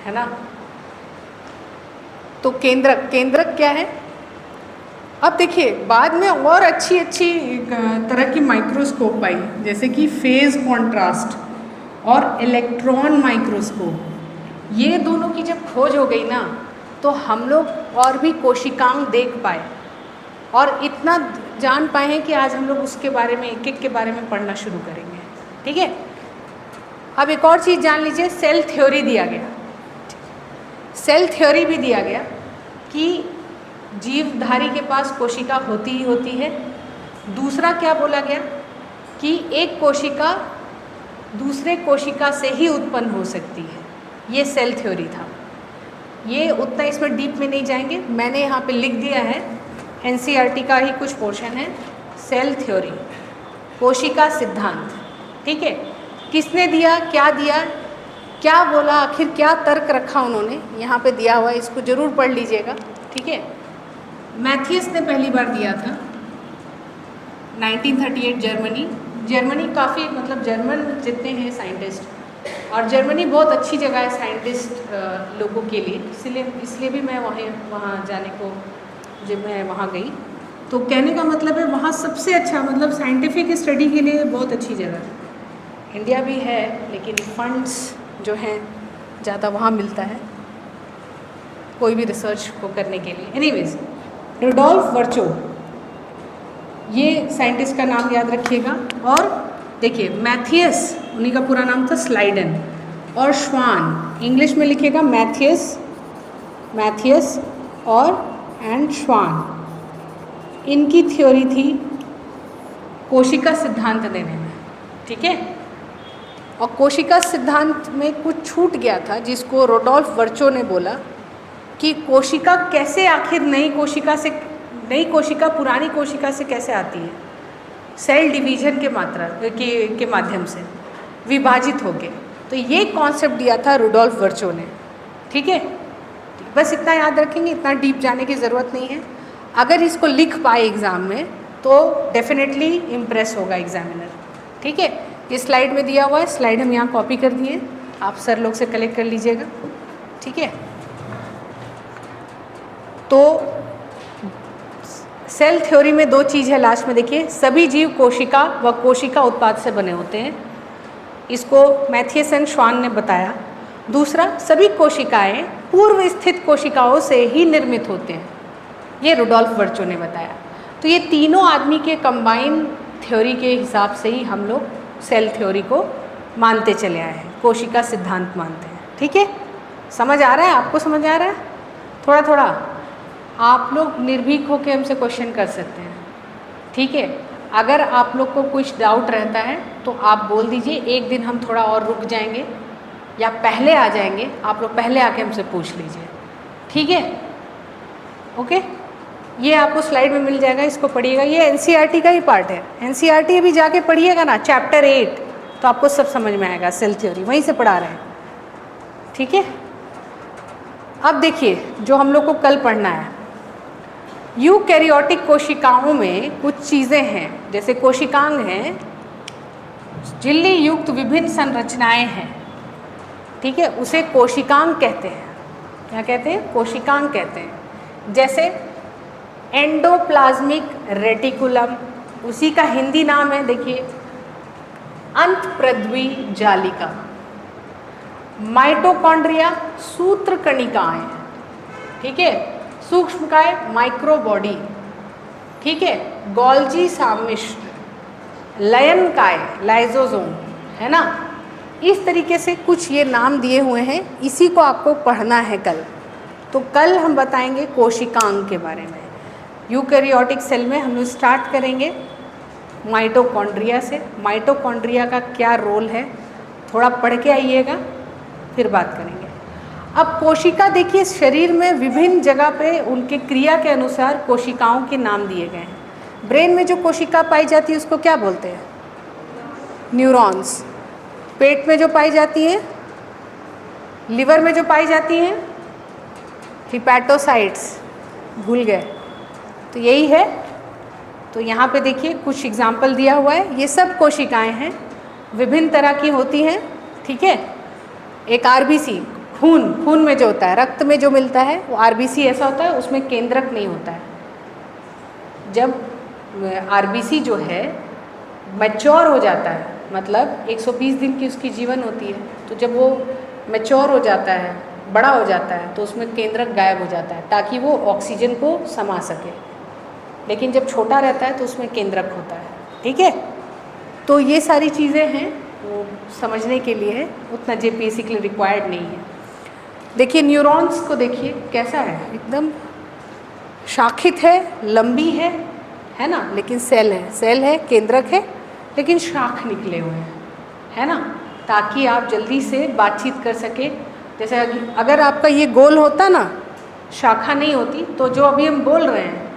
है ना। तो केंद्रक क्या है? अब देखिए, बाद में और अच्छी तरह की माइक्रोस्कोप आई, जैसे कि फेज कॉन्ट्रास्ट और इलेक्ट्रॉन माइक्रोस्कोप। ये दोनों की जब खोज हो गई ना, तो हम लोग और भी कोशिकांग देख पाए और इतना जान पाए हैं कि आज हम लोग उसके बारे में, एक के बारे में पढ़ना शुरू करेंगे, ठीक है। अब एक और चीज़ जान लीजिए, सेल थ्योरी दिया गया। सेल थ्योरी भी दिया गया कि जीवधारी के पास कोशिका होती ही होती है। दूसरा क्या बोला गया कि एक कोशिका दूसरे कोशिका से ही उत्पन्न हो सकती है। ये सेल थ्योरी था। ये उतना इसमें डीप में नहीं जाएंगे, मैंने यहाँ पे लिख दिया है, एनसीईआरटी का ही कुछ पोर्शन है, सेल थ्योरी, कोशिका सिद्धांत। ठीक है, किसने दिया, क्या बोला, आखिर क्या तर्क रखा उन्होंने, यहाँ पे दिया हुआ है, इसको ज़रूर पढ़ लीजिएगा। ठीक है, मैथियस ने पहली बार दिया था 1938 जर्मनी काफ़ी मतलब जर्मन जितने हैं साइंटिस्ट, और जर्मनी बहुत अच्छी जगह है साइंटिस्ट लोगों के लिए, इसलिए भी मैं वहाँ जाने को जब मैं वहाँ गई तो कहने का मतलब है वहाँ सबसे अच्छा मतलब साइंटिफिक स्टडी के लिए बहुत अच्छी जगह है। इंडिया भी है लेकिन फंड्स जो हैं ज़्यादा वहाँ मिलता है कोई भी रिसर्च को करने के लिए। एनीवेज, रुडोल्फ वर्चो, ये साइंटिस्ट का नाम याद रखिएगा। और देखिए मैथियस, उन्हीं का पूरा नाम था स्लाइडन, और श्वान, इंग्लिश में लिखिएगा मैथियस और एंड श्वान, इनकी थ्योरी थी कोशिका सिद्धांत देने में। ठीक है, और कोशिका सिद्धांत में कुछ छूट गया था जिसको रुडोल्फ वर्चो ने बोला कि कोशिका कैसे, आखिर नई कोशिका पुरानी कोशिका से कैसे आती है, सेल डिवीजन के माध्यम से विभाजित होके। तो ये कॉन्सेप्ट दिया था रुडोल्फ वर्चो ने। ठीक है, बस इतना याद रखेंगे, इतना डीप जाने की ज़रूरत नहीं है। अगर इसको लिख पाए एग्ज़ाम में तो डेफिनेटली इम्प्रेस होगा एग्जामिनर। ठीक है, ये स्लाइड में दिया हुआ है, स्लाइड हम यहाँ कॉपी कर दिए, आप सर लोग से कलेक्ट कर लीजिएगा। ठीक है, तो सेल थ्योरी में दो चीज़ है लास्ट में, देखिए सभी जीव कोशिका व कोशिका उत्पाद से बने होते हैं, इसको मैथियस एंड श्वान ने बताया। दूसरा, सभी कोशिकाएं पूर्व स्थित कोशिकाओं से ही निर्मित होते हैं, ये रुडोल्फ वर्चो ने बताया। तो ये तीनों आदमी के कंबाइन थ्योरी के हिसाब से ही हम लोग सेल थ्योरी को मानते चले आए हैं, कोशिका सिद्धांत मानते हैं। ठीक है, समझ आ रहा है आपको, समझ आ रहा है? थोड़ा थोड़ा आप लोग निर्भीक होकर हमसे क्वेश्चन कर सकते हैं। ठीक है, अगर आप लोग को कुछ डाउट रहता है तो आप बोल दीजिए, एक दिन हम थोड़ा और रुक जाएंगे या पहले आ जाएंगे, आप लोग पहले आके हमसे पूछ लीजिए। ठीक है, ओके, ये आपको स्लाइड में मिल जाएगा, इसको पढ़िएगा, ये एनसीईआरटी का ही पार्ट है। एनसीईआरटी अभी जाके पढ़िएगा ना चैप्टर 8, तो आपको सब समझ में आएगा, सेल थ्योरी वहीं से पढ़ा रहे हैं। ठीक है, अब देखिए जो हम लोग को कल पढ़ना है, यूकैरियोटिक कोशिकाओं में कुछ चीज़ें हैं, जैसे कोशिकांग हैं, झिल्ली युक्त विभिन्न संरचनाएं हैं। ठीक है, उसे कोशिकांग कहते हैं। क्या कहते हैं? कोशिकांग कहते हैं। जैसे एंडोप्लाज्मिक रेटिकुलम, उसी का हिंदी नाम है देखिए अंतःप्रद्वी जालिका। माइटोकॉन्ड्रिया सूत्र कणिकाएं, ठीक है, सूक्ष्मकाय माइक्रोबॉडी, ठीक है, गोल्जी सम्मिश्र, लयनकाय लाइजोसोम, है ना। इस तरीके से कुछ ये नाम दिए हुए हैं, इसी को आपको पढ़ना है कल। तो कल हम बताएंगे कोशिकांग के बारे में। यूकैरियोटिक सेल में हम लोग स्टार्ट करेंगे माइटोकॉन्ड्रिया से। माइटोकॉन्ड्रिया का क्या रोल है थोड़ा पढ़ के आइएगा, फिर बात करेंगे। अब कोशिका देखिए, शरीर में विभिन्न जगह पे उनके क्रिया के अनुसार कोशिकाओं के नाम दिए गए हैं। ब्रेन में जो कोशिका पाई जाती है उसको क्या बोलते हैं? न्यूरॉन्स। पेट में जो पाई जाती हैं, लिवर में जो पाई जाती हैं, हिपैटोसाइट्स, भूल गए, तो यही है। तो यहाँ पे देखिए कुछ एग्जाम्पल दिया हुआ है, ये सब कोशिकाएं हैं, विभिन्न तरह की होती हैं। ठीक है, एक आरबीसी, खून में जो होता है, रक्त में जो मिलता है वो आरबीसी ऐसा होता है, उसमें केंद्रक नहीं होता है। जब आरबीसी जो है मैच्योर हो जाता है, मतलब 120 दिन की उसकी जीवन होती है, तो जब वो मैच्योर हो जाता है, बड़ा हो जाता है, तो उसमें केंद्रक गायब हो जाता है ताकि वो ऑक्सीजन को समा सके। लेकिन जब छोटा रहता है तो उसमें केंद्रक होता है। ठीक है, तो ये सारी चीज़ें हैं, वो समझने के लिए है, उतना जेपीएससी के लिए रिक्वायर्ड नहीं है। देखिए न्यूरॉन्स को देखिए कैसा है, एकदम शाखित है, लंबी है ना, लेकिन सेल है, केंद्रक है, लेकिन शाख निकले हुए हैं, है ना, ताकि आप जल्दी से बातचीत कर सके। जैसे अगर आपका ये गोल होता ना, शाखा नहीं होती, तो जो अभी हम बोल रहे हैं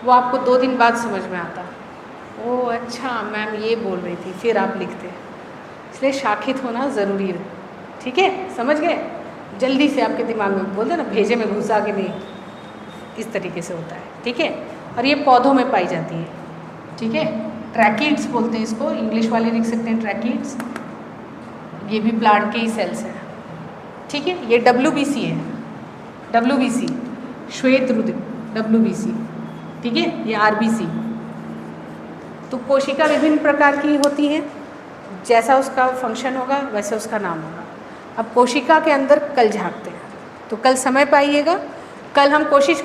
वो आपको 2 दिन बाद समझ में आता, ओह अच्छा मैम ये बोल रही थी, फिर आप लिखते। इसलिए शाखित होना ज़रूरी है, ठीक है, समझ गए। जल्दी से आपके दिमाग में बोलते ना, भेजे में घुसा के नहीं, इस तरीके से होता है, ठीक है। और ये पौधों में पाई जाती है, ठीक है। ट्रैकिड्स बोलते हैं इसको, इंग्लिश वाले लिख सकते हैं ट्रैकिड्स। ये भी प्लांट के ही सेल्स हैं, ठीक है। ये WBC है, WBC श्वेत रुधिर, WBC, ठीक है। ये RBC। तो कोशिका विभिन्न प्रकार की होती है, जैसा उसका फंक्शन होगा वैसा उसका नाम होगा। अब कोशिका के अंदर कल झाँकते हैं, तो कल समय पाइएगा। कल हम कोशिश